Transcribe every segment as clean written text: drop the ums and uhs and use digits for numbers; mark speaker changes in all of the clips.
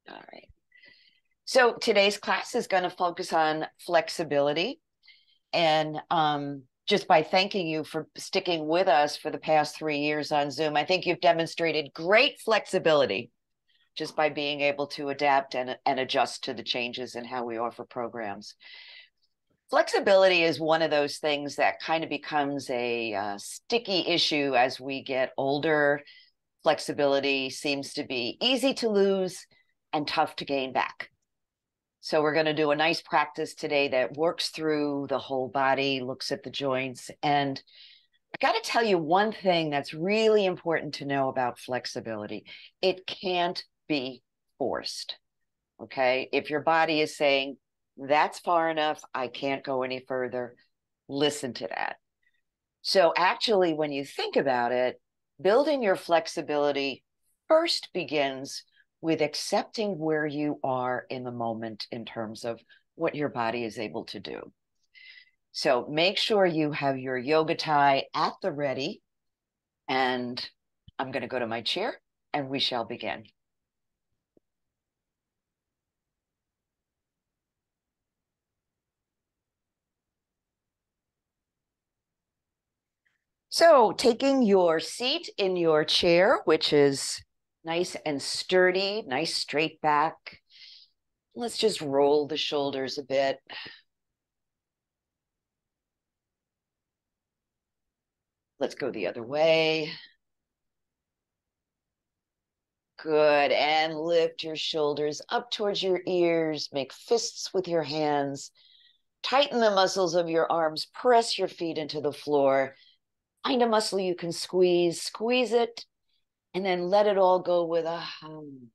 Speaker 1: All right. So today's class is going to focus on flexibility. And just by thanking you for sticking with us for the past 3 years on Zoom, I think you've demonstrated great flexibility just by being able to adapt and adjust to the changes in how we offer programs. Flexibility is one of those things that kind of becomes a sticky issue as we get older. Flexibility seems to be easy to lose and tough to gain back. So we're going to do a nice practice today that works through the whole body, looks at the joints. And I got to tell you one thing that's really important to know about flexibility. It can't be forced. Okay. If your body is saying, that's far enough, I can't go any further, listen to that. So actually, when you think about it, building your flexibility first begins with accepting where you are in the moment in terms of what your body is able to do. So make sure you have your yoga tie at the ready. And I'm going to go to my chair and we shall begin. So taking your seat in your chair, which is nice and sturdy, nice straight back. Let's just roll the shoulders a bit. Let's go the other way. Good. And lift your shoulders up towards your ears. Make fists with your hands. Tighten the muscles of your arms. Press your feet into the floor. Find a muscle you can squeeze. Squeeze it. And then let it all go with a hum.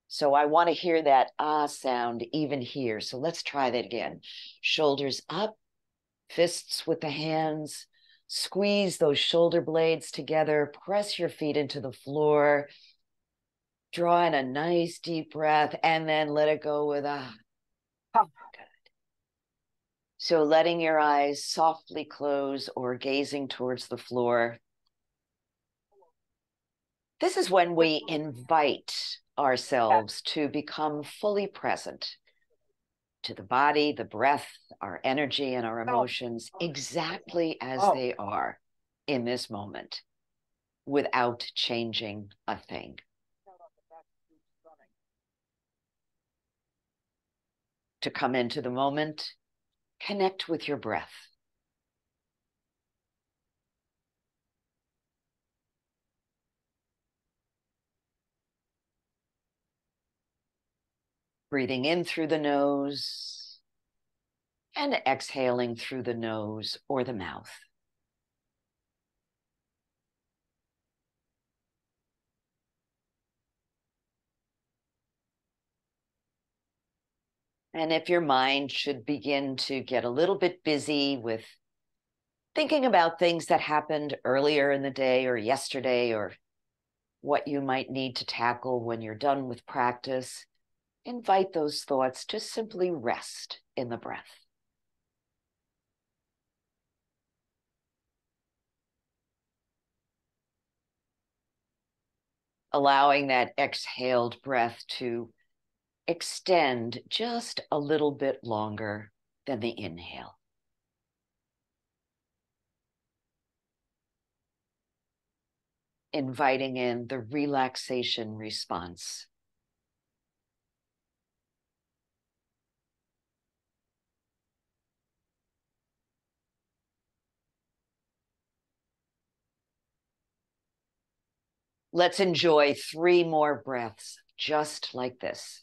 Speaker 1: So I want to hear that ah sound even here. So let's try that again. Shoulders up. Fists with the hands. Squeeze those shoulder blades together. Press your feet into the floor. Draw in a nice deep breath and then let it go with a good. So letting your eyes softly close or gazing towards the floor. This is when we invite ourselves to become fully present to the body, the breath, our energy, and our emotions exactly as they are in this moment without changing a thing. To come into the moment, connect with your breath. Breathing in through the nose and exhaling through the nose or the mouth. And if your mind should begin to get a little bit busy with thinking about things that happened earlier in the day or yesterday or what you might need to tackle when you're done with practice, invite those thoughts to simply rest in the breath. Allowing that exhaled breath to extend just a little bit longer than the inhale. Inviting in the relaxation response. Let's enjoy 3 more breaths just like this.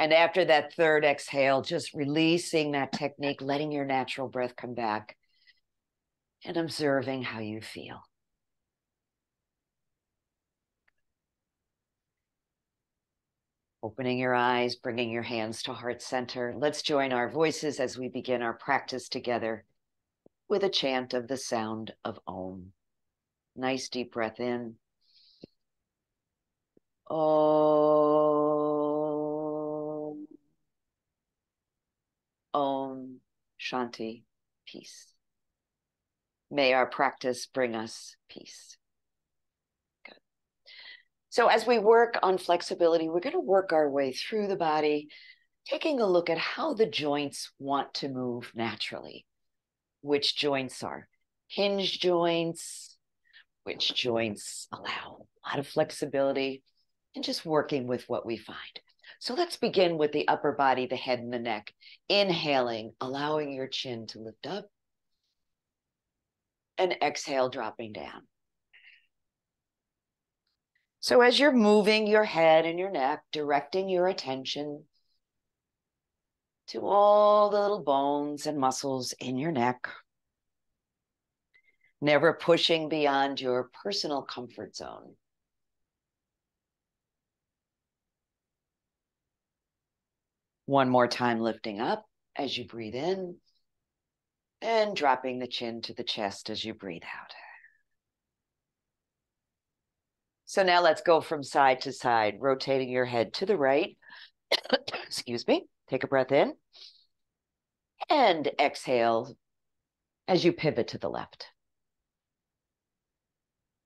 Speaker 1: And after that third exhale, just releasing that technique, letting your natural breath come back and observing how you feel. Opening your eyes, bringing your hands to heart center. Let's join our voices as we begin our practice together. with a chant of the sound of Om. Nice deep breath in. Om. Om. Shanti. Peace. May our practice bring us peace. Good. So as we work on flexibility, we're going to work our way through the body, taking a look at how the joints want to move naturally. Which joints are hinge joints, which joints allow a lot of flexibility, and just working with what we find. So let's begin with the upper body, the head and the neck. Inhaling, allowing your chin to lift up, and exhale, dropping down. So as you're moving your head and your neck, directing your attention to all the little bones and muscles in your neck, never pushing beyond your personal comfort zone. One more time, lifting up as you breathe in and dropping the chin to the chest as you breathe out. So now let's go from side to side, rotating your head to the right. Excuse me. Take a breath in and exhale as you pivot to the left.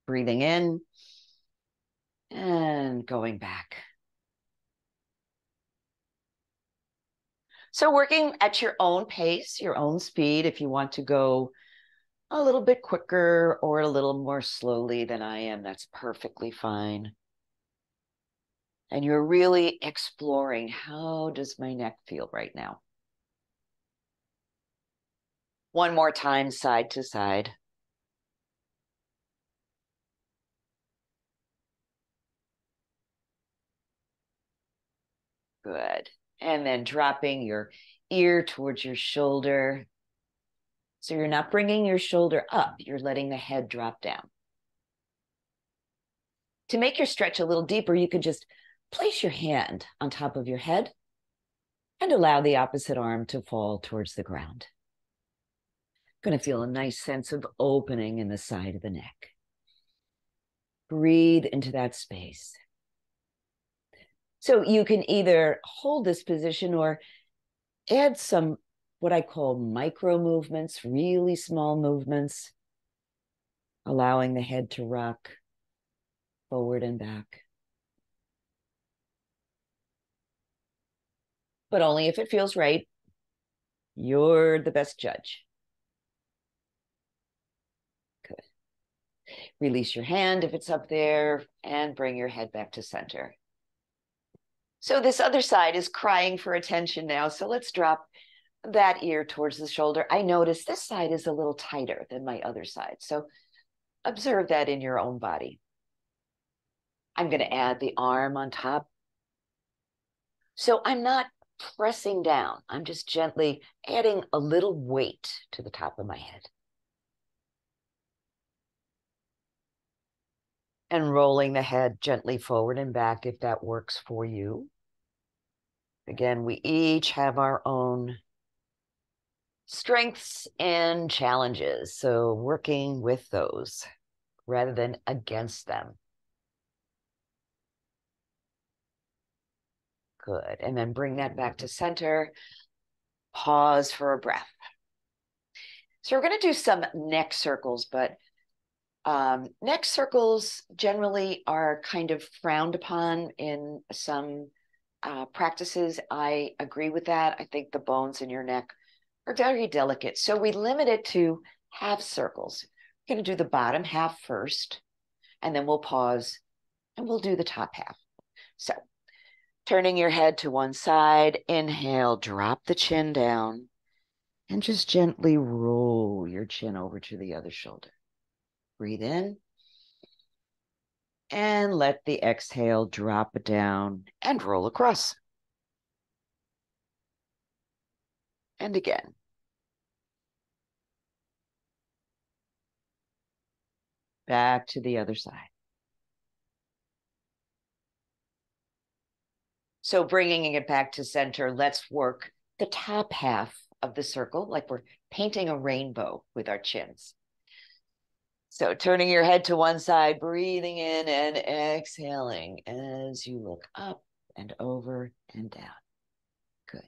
Speaker 1: Breathing in and going back. So working at your own pace, your own speed, if you want to go a little bit quicker or a little more slowly than I am, that's perfectly fine. And you're really exploring, how does my neck feel right now? One more time, side to side. Good. And then dropping your ear towards your shoulder. So you're not bringing your shoulder up, you're letting the head drop down. To make your stretch a little deeper, you could just place your hand on top of your head and allow the opposite arm to fall towards the ground. Going to feel a nice sense of opening in the side of the neck. Breathe into that space. So you can either hold this position or add some what I call micro movements, really small movements, allowing the head to rock forward and back. But only if it feels right. You're the best judge. Good. Release your hand if it's up there and bring your head back to center. So this other side is crying for attention now. So let's drop that ear towards the shoulder. I notice this side is a little tighter than my other side. So observe that in your own body. I'm going to add the arm on top. So I'm not pressing down. I'm just gently adding a little weight to the top of my head. And rolling the head gently forward and back if that works for you. Again, we each have our own strengths and challenges. So working with those rather than against them. Good. And then bring that back to center. Pause for a breath. So we're going to do some neck circles, but neck circles generally are kind of frowned upon in some practices. I agree with that. I think the bones in your neck are very delicate. So we limit it to half circles. We're going to do the bottom half first, and then we'll pause and we'll do the top half. So turning your head to one side, inhale, drop the chin down, and just gently roll your chin over to the other shoulder. Breathe in. And let the exhale drop it down and roll across. And again. Back to the other side. So bringing it back to center, let's work the top half of the circle, like we're painting a rainbow with our chins. So turning your head to one side, breathing in and exhaling as you look up and over and down. Good.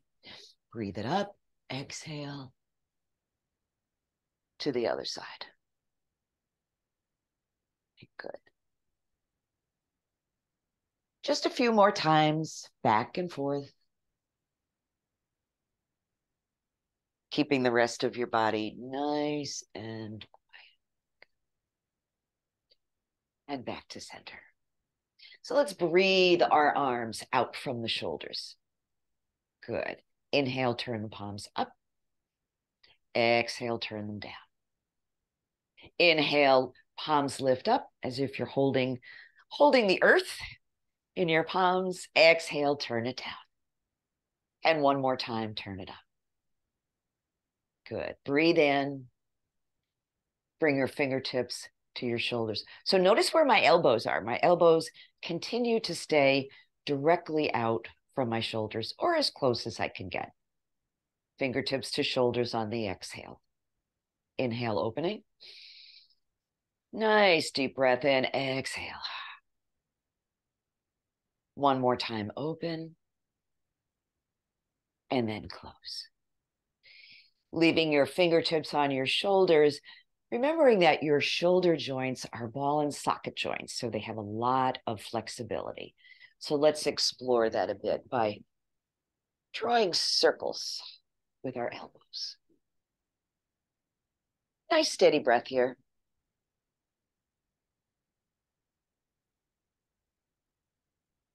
Speaker 1: Breathe it up, exhale to the other side. Good. Just a few more times, back and forth. Keeping the rest of your body nice and quiet. And back to center. So let's breathe our arms out from the shoulders. Good. Inhale, turn the palms up. Exhale, turn them down. Inhale, palms lift up as if you're holding the earth in your palms. Exhale, turn it down. And one more time, turn it up. Good. Breathe in. Bring your fingertips to your shoulders. So notice where my elbows are. My elbows continue to stay directly out from my shoulders or as close as I can get. Fingertips to shoulders on the exhale. Inhale, opening. Nice deep breath in. Exhale. One more time, open. And then close. Leaving your fingertips on your shoulders, remembering that your shoulder joints are ball and socket joints, so they have a lot of flexibility. So let's explore that a bit by drawing circles with our elbows. Nice steady breath here.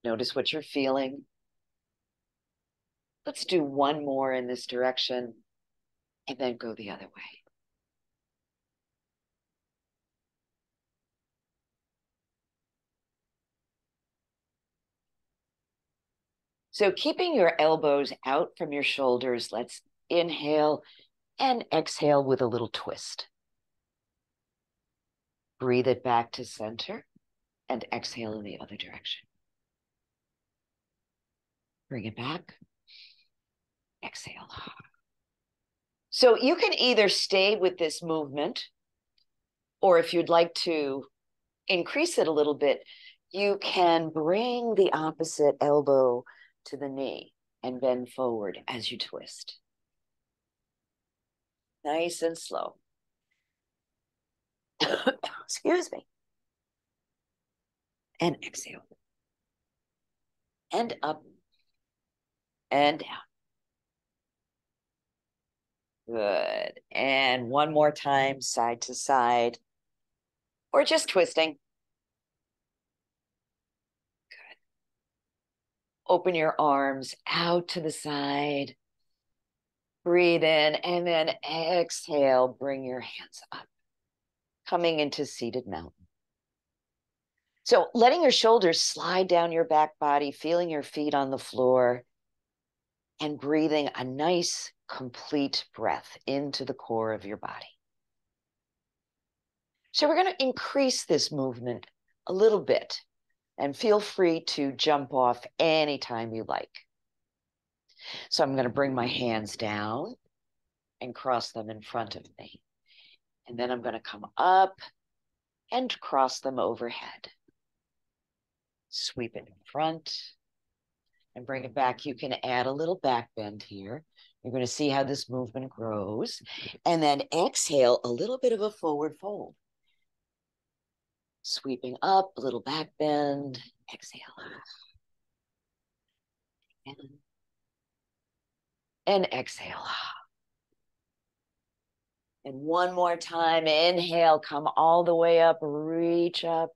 Speaker 1: Notice what you're feeling. Let's do one more in this direction and then go the other way. So keeping your elbows out from your shoulders, let's inhale and exhale with a little twist. Breathe it back to center and exhale in the other direction. Bring it back. Exhale. So you can either stay with this movement, or if you'd like to increase it a little bit, you can bring the opposite elbow to the knee and bend forward as you twist. Nice and slow. Excuse me. And exhale. And up and down. Good. And one more time, side to side, or just twisting. Good. Open your arms out to the side. Breathe in and then exhale. Bring your hands up, coming into seated mountain. So letting your shoulders slide down your back body, feeling your feet on the floor, and breathing a nice, complete breath into the core of your body. So we're going to increase this movement a little bit, and feel free to jump off anytime you like. So I'm going to bring my hands down and cross them in front of me. And then I'm going to come up and cross them overhead. Sweep it in front and bring it back. You can add a little back bend here. You're going to see how this movement grows. And then exhale, a little bit of a forward fold. Sweeping up, a little back bend. Exhale. And exhale. And one more time, inhale, come all the way up, reach up.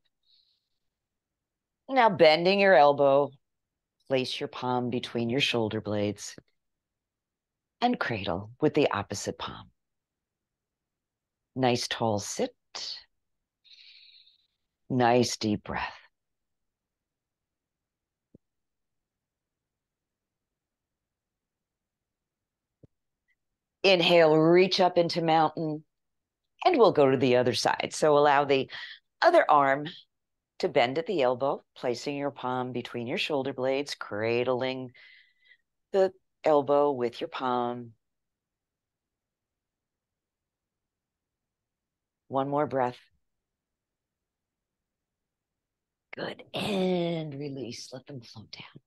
Speaker 1: Now bending your elbow, place your palm between your shoulder blades and cradle with the opposite palm. Nice tall sit. Nice deep breath. Inhale, reach up into mountain, and we'll go to the other side. So allow the other arm to bend at the elbow, placing your palm between your shoulder blades, cradling the elbow with your palm. One more breath. Good. And release. Let them float down.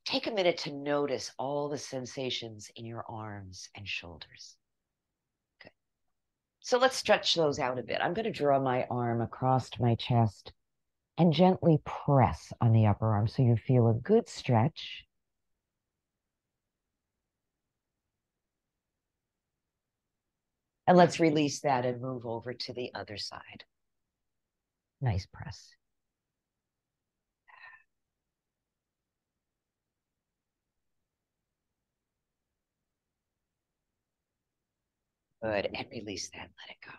Speaker 1: Take a minute to notice all the sensations in your arms and shoulders. Good. So let's stretch those out a bit. I'm going to draw my arm across my chest and gently press on the upper arm so you feel a good stretch. And let's release that and move over to the other side. Nice press. Good. And release that. Let it go.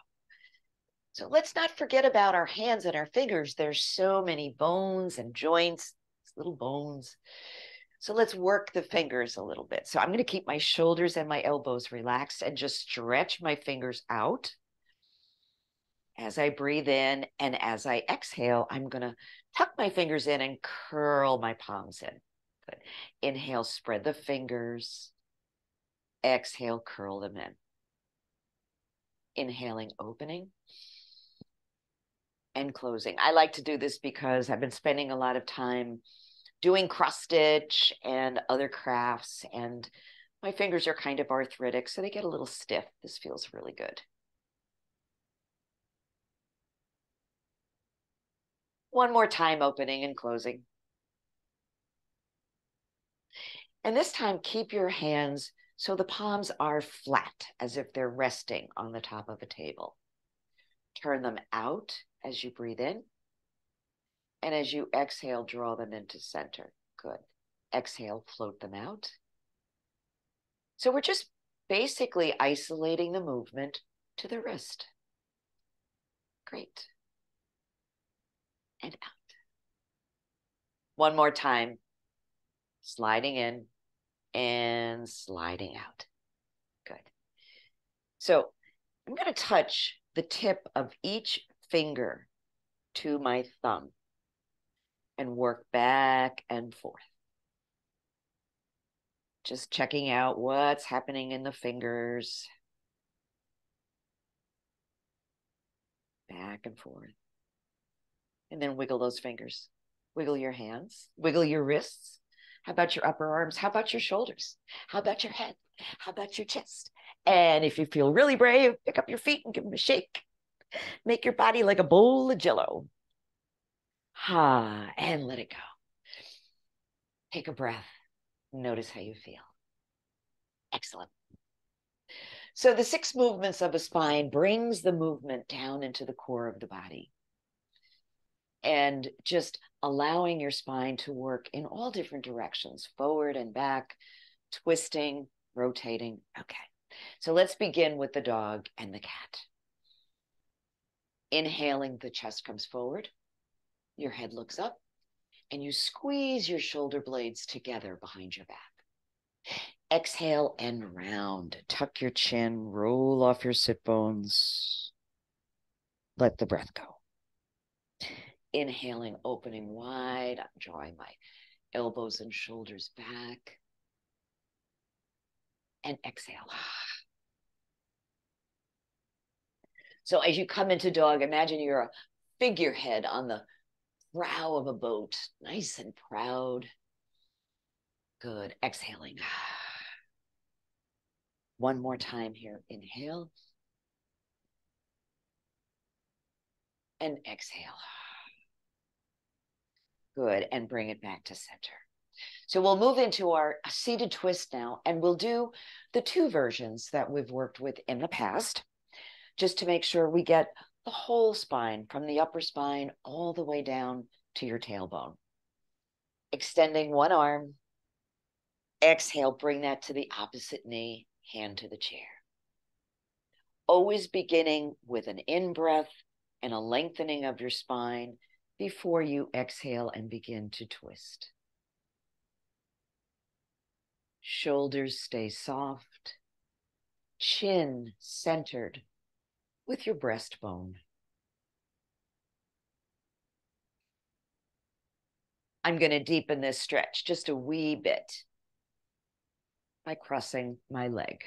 Speaker 1: So let's not forget about our hands and our fingers. There's so many bones and joints, little bones. So let's work the fingers a little bit. So I'm going to keep my shoulders and my elbows relaxed and just stretch my fingers out. As I breathe in and as I exhale, I'm going to tuck my fingers in and curl my palms in. Good. Inhale, spread the fingers. Exhale, curl them in. Inhaling, opening. And closing. I like to do this because I've been spending a lot of time doing cross stitch and other crafts, and my fingers are kind of arthritic, so they get a little stiff. This feels really good. One more time, opening and closing. And this time, keep your hands so the palms are flat, as if they're resting on the top of a table. Turn them out as you breathe in. And as you exhale, draw them into center. Good. Exhale, float them out. So we're just basically isolating the movement to the wrist. Great. And out. One more time. Sliding in and sliding out. Good. So I'm going to touch the tip of each finger to my thumb and work back and forth. Just checking out what's happening in the fingers. Back and forth. And then wiggle those fingers. Wiggle your hands. Wiggle your wrists. How about your upper arms? How about your shoulders? How about your head? How about your chest? And if you feel really brave, pick up your feet and give them a shake. Make your body like a bowl of Jell-O. And let it go. Take a breath. Notice how you feel. Excellent. So the 6 movements of a spine brings the movement down into the core of the body. And just allowing your spine to work in all different directions, forward and back, twisting, rotating. Okay. So let's begin with the dog and the cat. Inhaling, the chest comes forward. Your head looks up. And you squeeze your shoulder blades together behind your back. Exhale and round. Tuck your chin, roll off your sit bones. Let the breath go. Inhaling, opening wide. I'm drawing my elbows and shoulders back. And exhale. So as you come into dog, imagine you're a figurehead on the prow of a boat, nice and proud. Good. Exhaling. One more time here. Inhale. And exhale. Good. And bring it back to center. So we'll move into our seated twist now, and we'll do the 2 versions that we've worked with in the past, just to make sure we get the whole spine from the upper spine all the way down to your tailbone. Extending one arm. Exhale, bring that to the opposite knee, hand to the chair. Always beginning with an in-breath and a lengthening of your spine before you exhale and begin to twist. Shoulders stay soft, chin centered with your breastbone. I'm going to deepen this stretch just a wee bit by crossing my leg.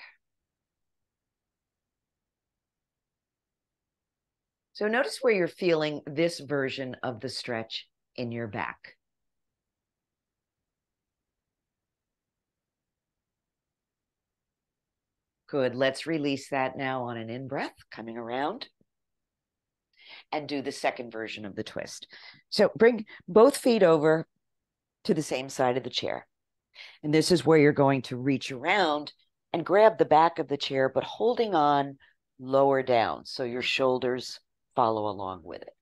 Speaker 1: So notice where you're feeling this version of the stretch in your back. Good. Let's release that now on an in-breath, coming around. And do the second version of the twist. So bring both feet over to the same side of the chair. And this is where you're going to reach around and grab the back of the chair, but holding on lower down so your shoulders follow along with it.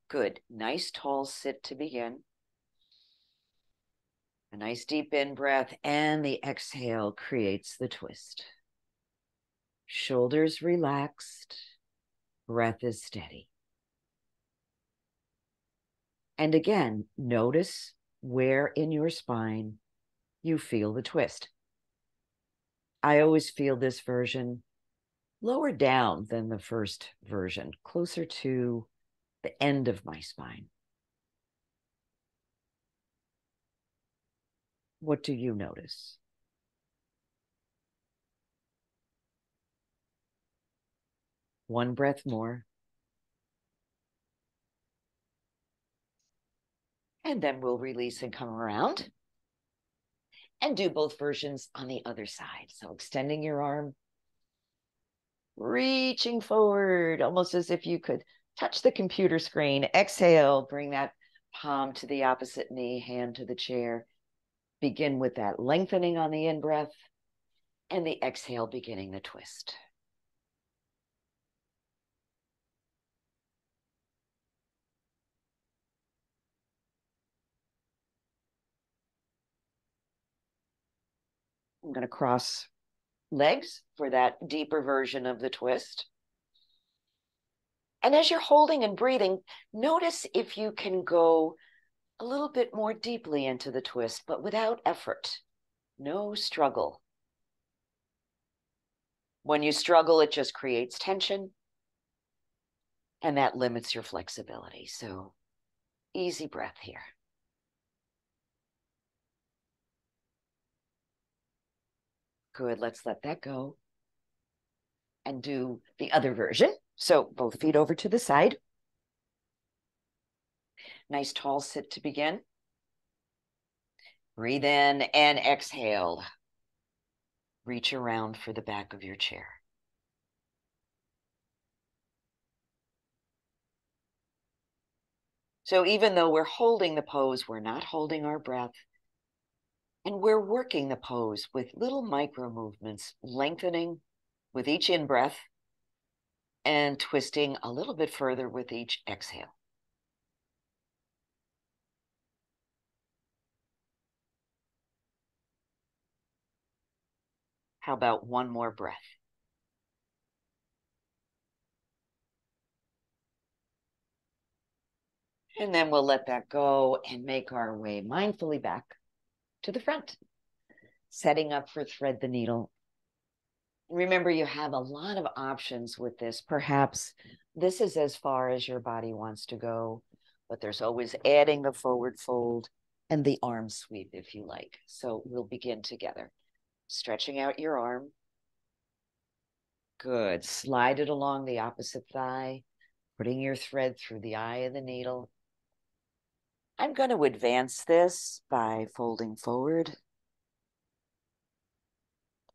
Speaker 1: Good. Nice tall sit to begin. A nice deep in breath, and the exhale creates the twist. Shoulders relaxed, breath is steady. And again, notice where in your spine you feel the twist. I always feel this version lower down than the first version, closer to the end of my spine. What do you notice? One breath more. And then we'll release and come around and do both versions on the other side. So extending your arm, reaching forward, almost as if you could touch the computer screen. Exhale, bring that palm to the opposite knee, hand to the chair. Begin with that lengthening on the in-breath, and the exhale beginning the twist. I'm going to cross legs for that deeper version of the twist. And as you're holding and breathing, notice if you can go a little bit more deeply into the twist, but without effort. No struggle. When you struggle, it just creates tension, and that limits your flexibility. So easy breath here. Good, let's let that go. And do the other version. So both feet over to the side. Nice tall sit to begin. Breathe in and exhale. Reach around for the back of your chair. So even though we're holding the pose, we're not holding our breath. And we're working the pose with little micro movements, lengthening with each in-breath and twisting a little bit further with each exhale. How about one more breath? And then we'll let that go and make our way mindfully back to the front, setting up for thread the needle. Remember, you have a lot of options with this. Perhaps this is as far as your body wants to go, but there's always adding the forward fold and the arm sweep if you like. So we'll begin together. Stretching out your arm. Good. Slide it along the opposite thigh, putting your thread through the eye of the needle. I'm going to advance this by folding forward,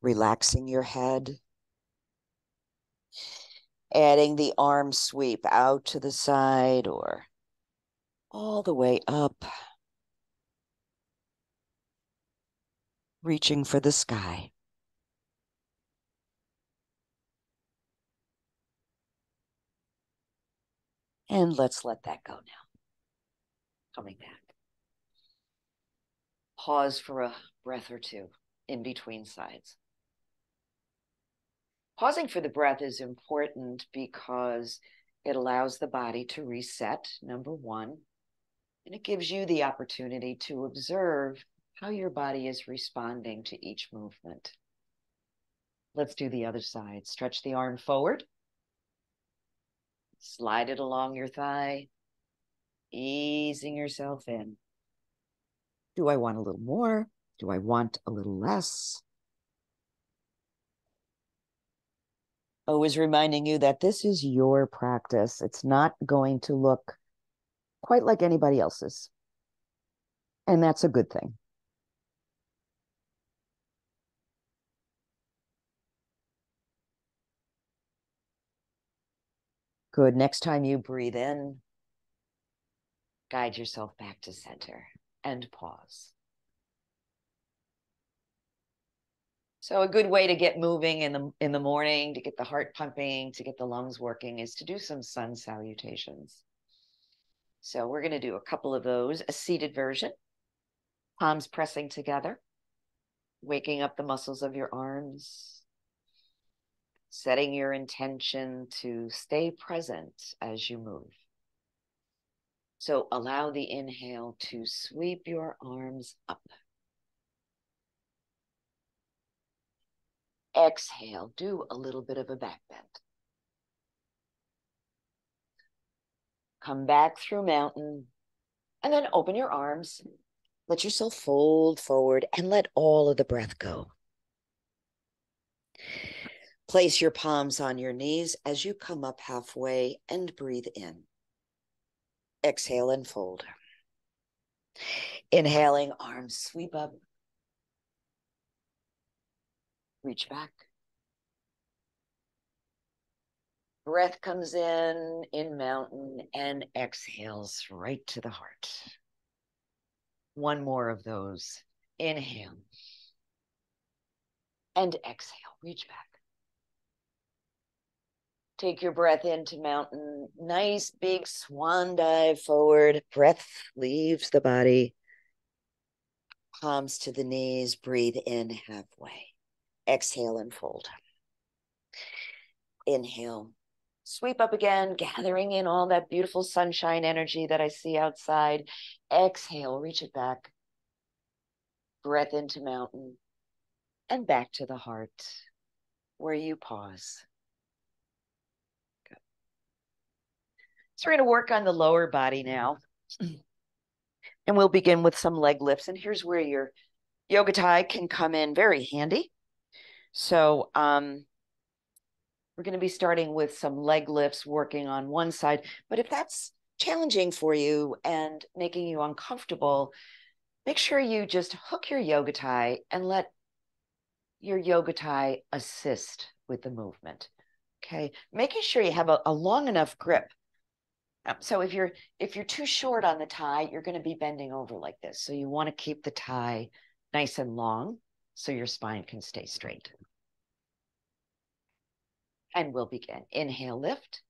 Speaker 1: relaxing your head, adding the arm sweep out to the side or all the way up, reaching for the sky. And let's let that go now. Coming back. Pause for a breath or two in between sides. Pausing for the breath is important because it allows the body to reset, number one, and it gives you the opportunity to observe how your body is responding to each movement. Let's do the other side. Stretch the arm forward. Slide it along your thigh, easing yourself in. Do I want a little more? Do I want a little less? Always reminding you that this is your practice. It's not going to look quite like anybody else's. And that's a good thing. Good. Next time you breathe in, guide yourself back to center and pause. So a good way to get moving in the morning, to get the heart pumping, to get the lungs working, is to do some sun salutations. So we're going to do a couple of those. A seated version, palms pressing together, waking up the muscles of your arms, setting your intention to stay present as you move. So allow the inhale to sweep your arms up. Exhale, do a little bit of a back bend. Come back through mountain, and then open your arms. Let yourself fold forward and let all of the breath go. Place your palms on your knees as you come up halfway and breathe in. Exhale and fold. Inhaling, arms sweep up. Reach back. Breath comes in mountain, and exhales right to the heart. One more of those. Inhale. And exhale, reach back. Take your breath into mountain. Nice big swan dive forward. Breath leaves the body. Palms to the knees. Breathe in halfway. Exhale and fold. Inhale. Sweep up again, gathering in all that beautiful sunshine energy that I see outside. Exhale, reach it back. Breath into mountain and back to the heart where you pause. Good. So we're going to work on the lower body now. And we'll begin with some leg lifts. And here's where your yoga tie can come in very handy. So we're going to be starting with some leg lifts, working on one side. But if that's challenging for you and making you uncomfortable, make sure you just hook your yoga tie and let your yoga tie assist with the movement. Okay, making sure you have a long enough grip. So if you're too short on the tie, you're going to be bending over like this. So you want to keep the tie nice and long so your spine can stay straight. And we'll begin. Inhale, lift.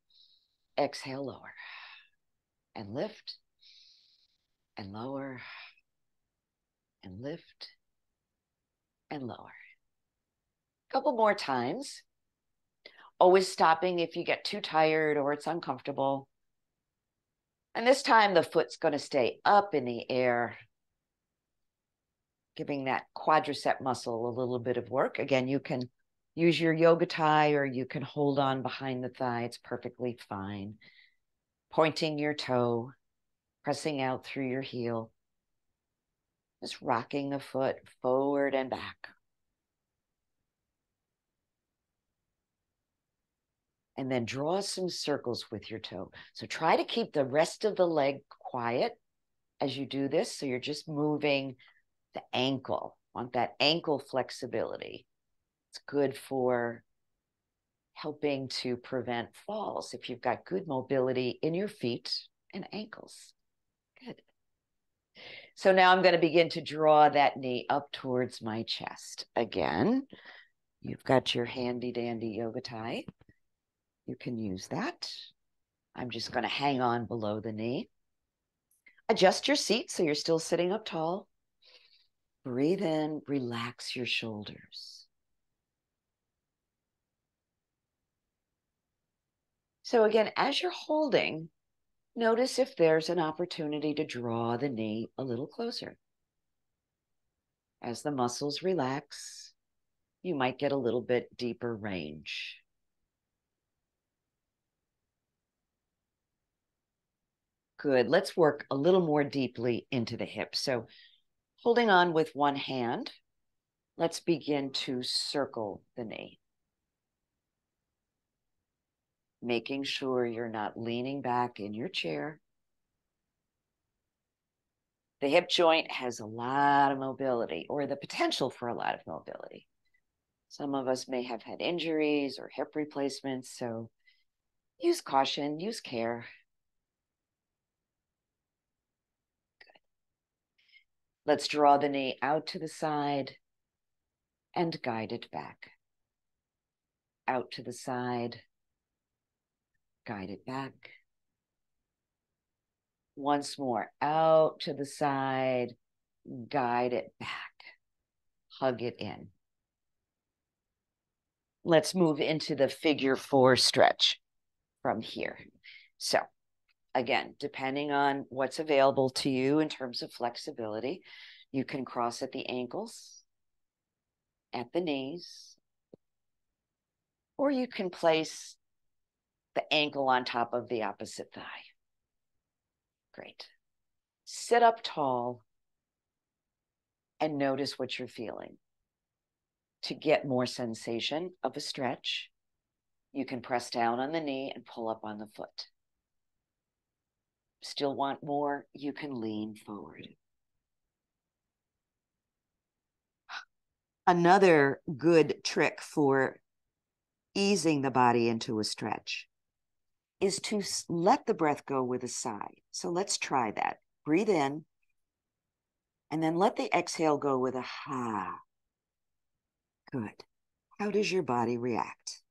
Speaker 1: Exhale, lower. And lift. And lower. And lift. And lower. A couple more times. Always stopping if you get too tired or it's uncomfortable. And this time the foot's going to stay up in the air, giving that quadricep muscle a little bit of work. Again, you can use your yoga tie or you can hold on behind the thigh. It's perfectly fine. Pointing your toe, pressing out through your heel. Just rocking the foot forward and back. And then draw some circles with your toe. So try to keep the rest of the leg quiet as you do this. So you're just moving the ankle. Want that ankle flexibility. It's good for helping to prevent falls if you've got good mobility in your feet and ankles. Good. So now I'm going to begin to draw that knee up towards my chest. Again, you've got your handy dandy yoga tie. You can use that. I'm just going to hang on below the knee. Adjust your seat so you're still sitting up tall. Breathe in, relax your shoulders. So again, as you're holding, notice if there's an opportunity to draw the knee a little closer. As the muscles relax, you might get a little bit deeper range. Good. Let's work a little more deeply into the hips. So holding on with one hand, let's begin to circle the knee. making sure you're not leaning back in your chair. The hip joint has a lot of mobility, or the potential for a lot of mobility. Some of us may have had injuries or hip replacements, so use caution, use care. Good. Let's draw the knee out to the side and guide it back. Out to the side, guide it back. Once more, out to the side, guide it back. Hug it in. Let's move into the figure 4 stretch from here. So again, depending on what's available to you in terms of flexibility, you can cross at the ankles, at the knees, or you can place the ankle on top of the opposite thigh. Great. Sit up tall and notice what you're feeling. To get more sensation of a stretch, you can press down on the knee and pull up on the foot. Still want more? You can lean forward. Another good trick for easing the body into a stretch is to let the breath go with a sigh. So let's try that. Breathe in, and then let the exhale go with a ha. Good. How does your body react?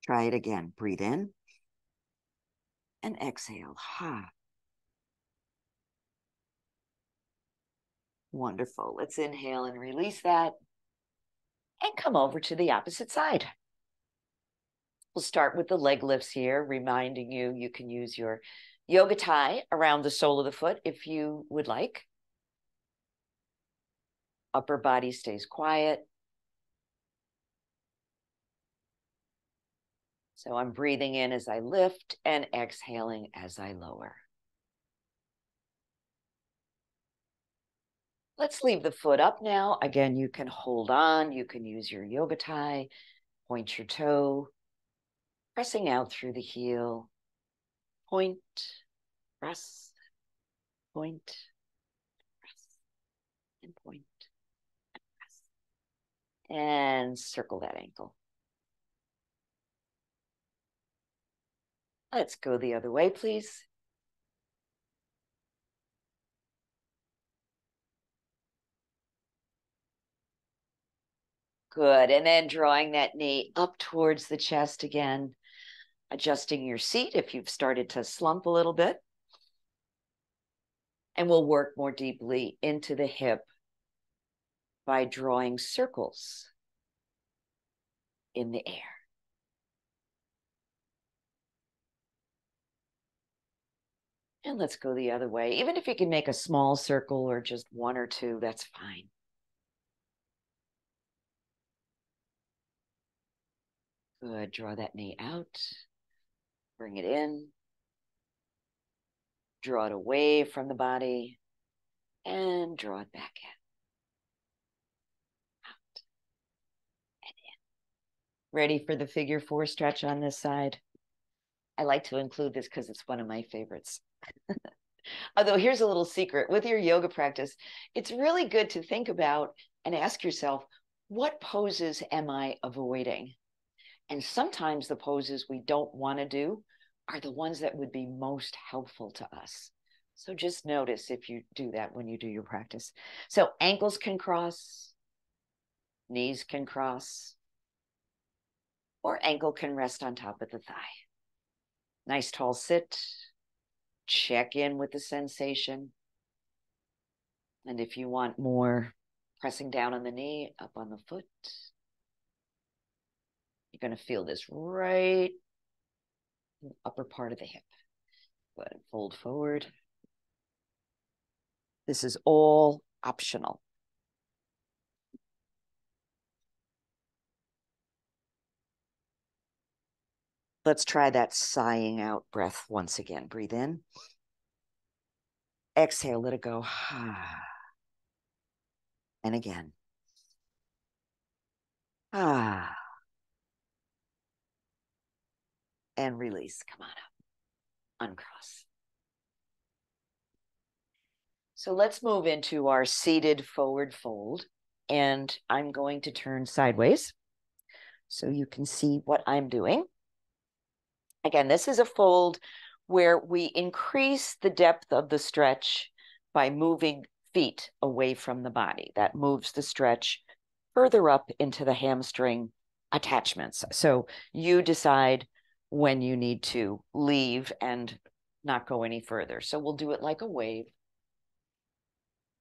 Speaker 1: Try it again. Breathe in and exhale. Ha. Wonderful. Let's inhale and release that and come over to the opposite side. We'll start with the leg lifts here, reminding you you can use your yoga tie around the sole of the foot if you would like. Upper body stays quiet. So I'm breathing in as I lift and exhaling as I lower. Let's leave the foot up now. Again, you can hold on. You can use your yoga tie, point your toe, pressing out through the heel. Point, press, point, press, and point, and press. And circle that ankle. Let's go the other way, please. Good. And then drawing that knee up towards the chest again, adjusting your seat if you've started to slump a little bit. And we'll work more deeply into the hip by drawing circles in the air. And let's go the other way. Even if you can make a small circle or just one or two, that's fine. Good. Draw that knee out. Bring it in. Draw it away from the body and draw it back in. Out and in. Ready for the figure 4 stretch on this side? I like to include this because it's one of my favorites. Although here's a little secret with your yoga practice, it's really good to think about and ask yourself, what poses am I avoiding? And sometimes the poses we don't want to do are the ones that would be most helpful to us. So just notice if you do that when you do your practice. So ankles can cross, knees can cross, or ankle can rest on top of the thigh. Nice tall sit. Check in with the sensation. And if you want more, pressing down on the knee, up on the foot. You're going to feel this right in the upper part of the hip. Go ahead and fold forward. This is all optional. Let's try that sighing out breath once again. Breathe in. Exhale, let it go. And again. and release. Come on up, uncross. So let's move into our seated forward fold. And I'm going to turn sideways so you can see what I'm doing. Again, this is a fold where we increase the depth of the stretch by moving feet away from the body. That moves the stretch further up into the hamstring attachments. So you decide when you need to leave and not go any further. So we'll do it like a wave.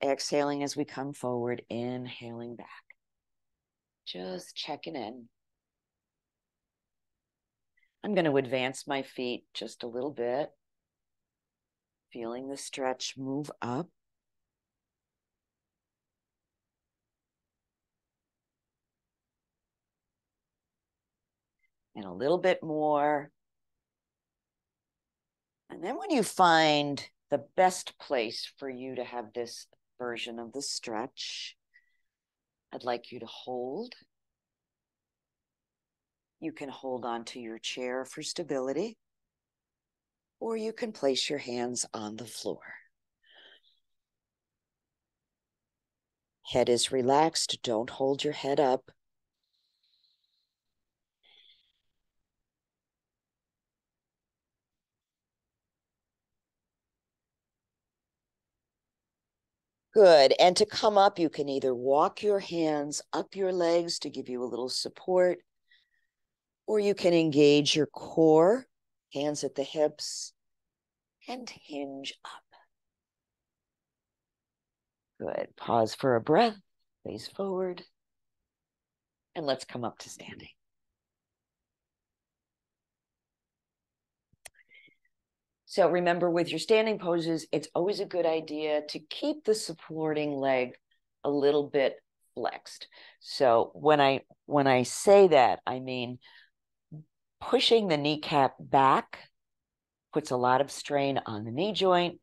Speaker 1: Exhaling as we come forward, inhaling back. Just checking in. I'm going to advance my feet just a little bit, feeling the stretch move up. And a little bit more. And then when you find the best place for you to have this version of the stretch, I'd like you to hold. You can hold onto your chair for stability, or you can place your hands on the floor. Head is relaxed. Don't hold your head up. Good. And to come up, you can either walk your hands up your legs to give you a little support, or you can engage your core, hands at the hips, and hinge up. Good. Pause for a breath, face forward, and let's come up to standing. So remember, with your standing poses, it's always a good idea to keep the supporting leg a little bit flexed. So when I say that, I mean pushing the kneecap back puts a lot of strain on the knee joint,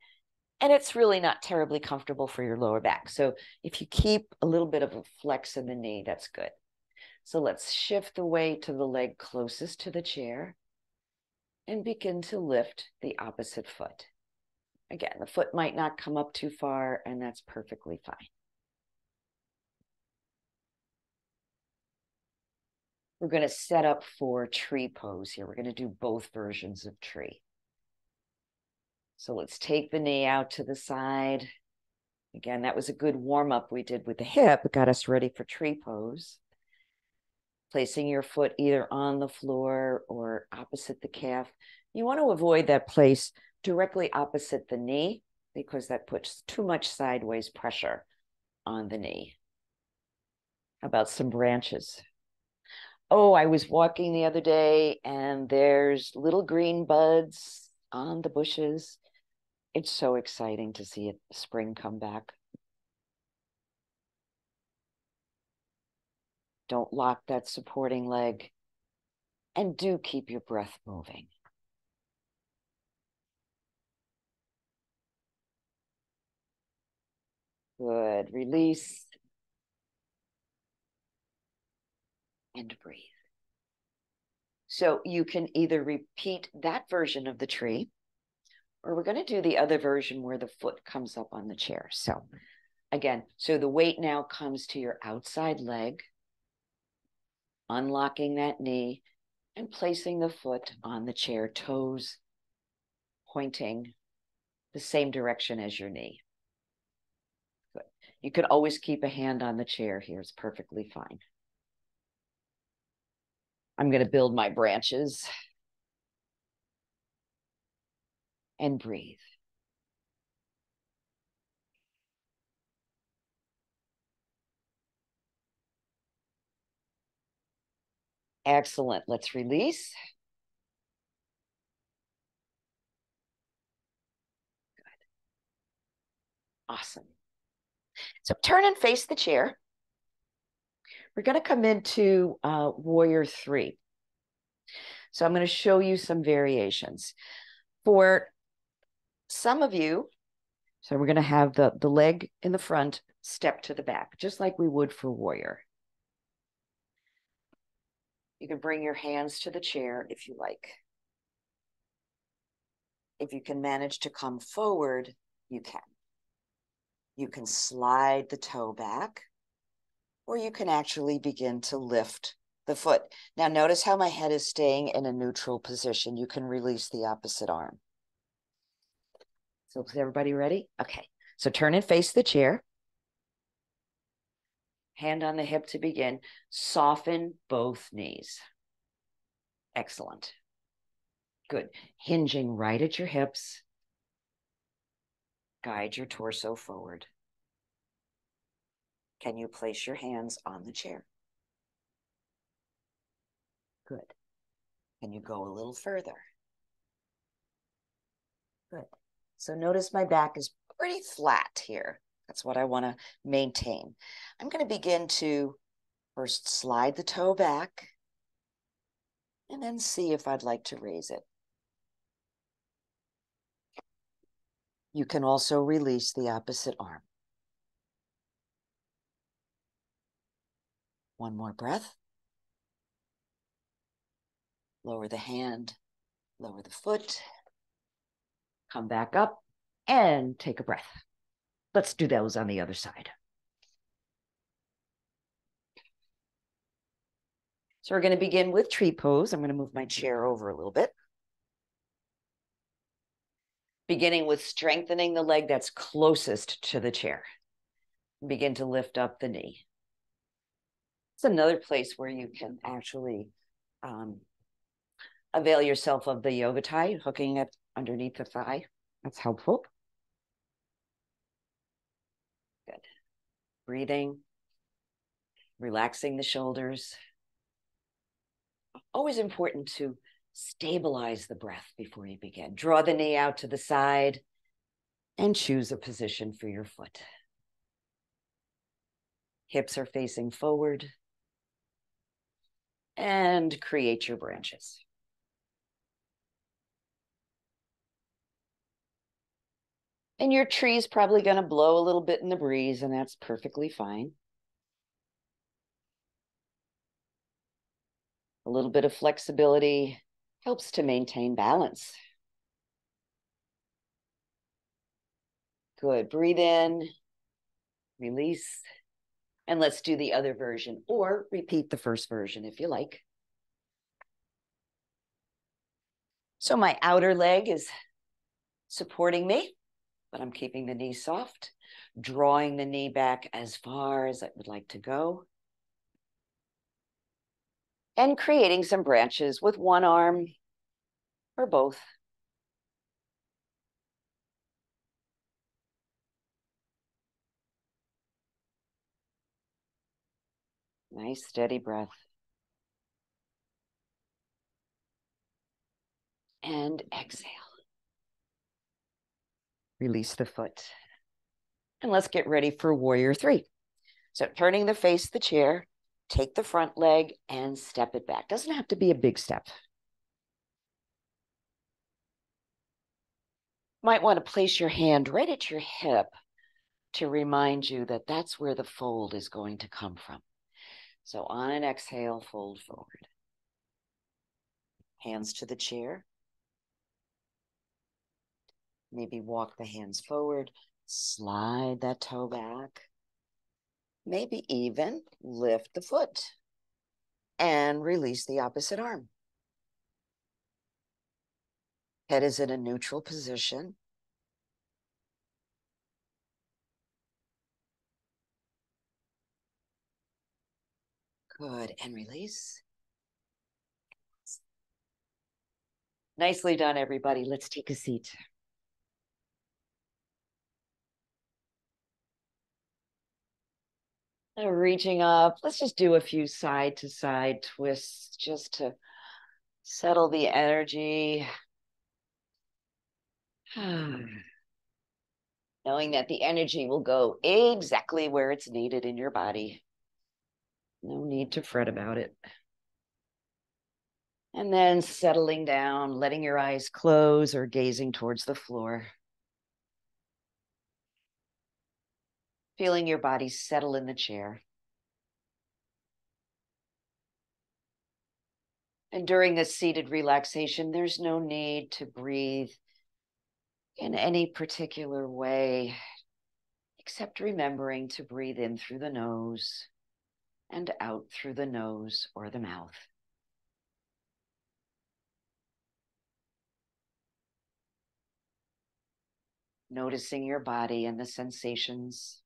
Speaker 1: and it's really not terribly comfortable for your lower back. So if you keep a little bit of a flex in the knee, that's good. So let's shift the weight to the leg closest to the chair and begin to lift the opposite foot. Again, the foot might not come up too far, and that's perfectly fine. We're going to set up for tree pose here. We're going to do both versions of tree. So let's take the knee out to the side. Again, that was a good warm-up we did with the hip. It got us ready for tree pose. Placing your foot either on the floor or opposite the calf. You want to avoid that place directly opposite the knee because that puts too much sideways pressure on the knee. How about some branches? Oh, I was walking the other day and there's little green buds on the bushes. It's so exciting to see it, spring come back. Don't lock that supporting leg, and do keep your breath moving. Good. Release and breathe. So you can either repeat that version of the tree, or we're going to do the other version where the foot comes up on the chair. So again, so the weight now comes to your outside leg, unlocking that knee and placing the foot on the chair, toes pointing the same direction as your knee. Good. You can always keep a hand on the chair here. It's perfectly fine. I'm going to build my branches and breathe. Excellent. Let's release. Good. Awesome. So turn and face the chair. We're going to come into Warrior 3. So I'm going to show you some variations. For some of you, so we're going to have the leg in the front, step to the back, just like we would for Warrior. You can bring your hands to the chair if you like. If you can manage to come forward, you can. You can slide the toe back, or you can actually begin to lift the foot. Now notice how my head is staying in a neutral position. You can release the opposite arm. So is everybody ready? Okay, so turn and face the chair. Hand on the hip to begin. Soften both knees. Excellent. Good. Hinging right at your hips. Guide your torso forward. Can you place your hands on the chair? Good. Can you go a little further? Good. So notice my back is pretty flat here. That's what I want to maintain. I'm going to begin to first slide the toe back and then see if I'd like to raise it. You can also release the opposite arm. One more breath. Lower the hand, lower the foot. Come back up and take a breath. Let's do those on the other side. So we're going to begin with tree pose. I'm going to move my chair over a little bit. Beginning with strengthening the leg that's closest to the chair. Begin to lift up the knee. It's another place where you can actually avail yourself of the yoga tie, hooking it underneath the thigh. That's helpful. Good. Breathing, relaxing the shoulders. Always important to stabilize the breath before you begin. Draw the knee out to the side and choose a position for your foot. Hips are facing forward. And create your branches. And your tree is probably going to blow a little bit in the breeze, and that's perfectly fine. A little bit of flexibility helps to maintain balance. Good. Breathe in, release, and let's do the other version, or repeat the first version if you like. So my outer leg is supporting me, but I'm keeping the knee soft, drawing the knee back as far as I would like to go, and creating some branches with one arm or both. Nice, steady breath. And exhale. Release the foot. And let's get ready for warrior three. So turning the face the chair, take the front leg and step it back. Doesn't have to be a big step. Might want to place your hand right at your hip to remind you that that's where the fold is going to come from. So on an exhale, fold forward. Hands to the chair. Maybe walk the hands forward, slide that toe back. Maybe even lift the foot and release the opposite arm. Head is in a neutral position. Good, and release. Nicely done, everybody. Let's take a seat. Reaching up, let's just do a few side to side twists just to settle the energy. Knowing that the energy will go exactly where it's needed in your body. No need to fret about it. And then settling down, letting your eyes close or gazing towards the floor. Feeling your body settle in the chair. And during this seated relaxation, there's no need to breathe in any particular way, except remembering to breathe in through the nose and out through the nose or the mouth. Noticing your body and the sensations.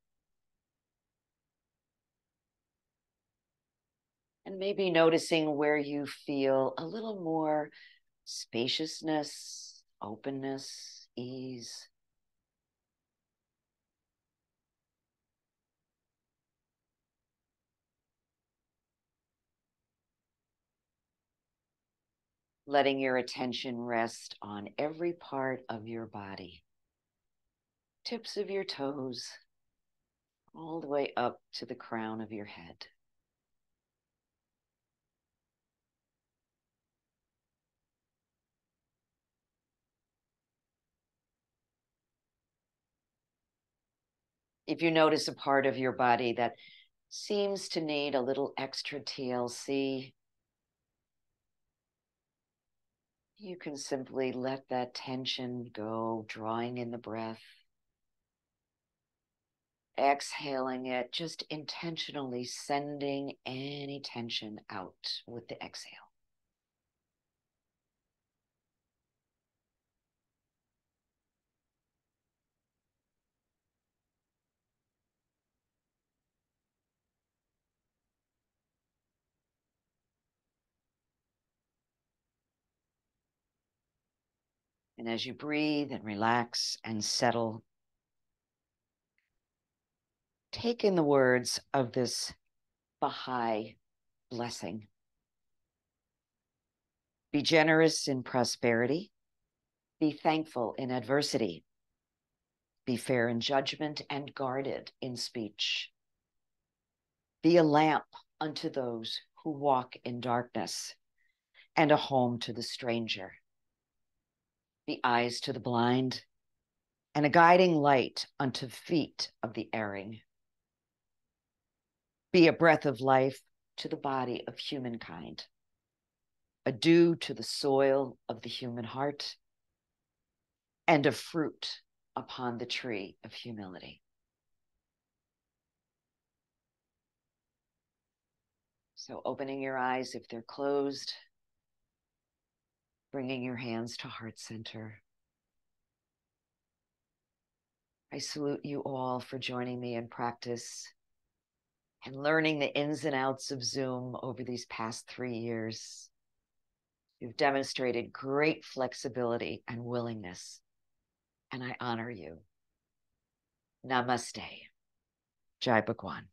Speaker 1: And maybe noticing where you feel a little more spaciousness, openness, ease. Letting your attention rest on every part of your body. Tips of your toes, all the way up to the crown of your head. If you notice a part of your body that seems to need a little extra TLC, you can simply let that tension go, drawing in the breath, exhaling it, just intentionally sending any tension out with the exhale. And as you breathe and relax and settle, take in the words of this Baha'i blessing. Be generous in prosperity. Be thankful in adversity. Be fair in judgment and guarded in speech. Be a lamp unto those who walk in darkness and a home to the stranger. Be eyes to the blind and a guiding light unto feet of the erring. Be a breath of life to the body of humankind, a dew to the soil of the human heart, and a fruit upon the tree of humility. So opening your eyes if they're closed, bringing your hands to heart center. I salute you all for joining me in practice and learning the ins and outs of Zoom over these past 3 years. You've demonstrated great flexibility and willingness, and I honor you. Namaste. Jai Bhagwan.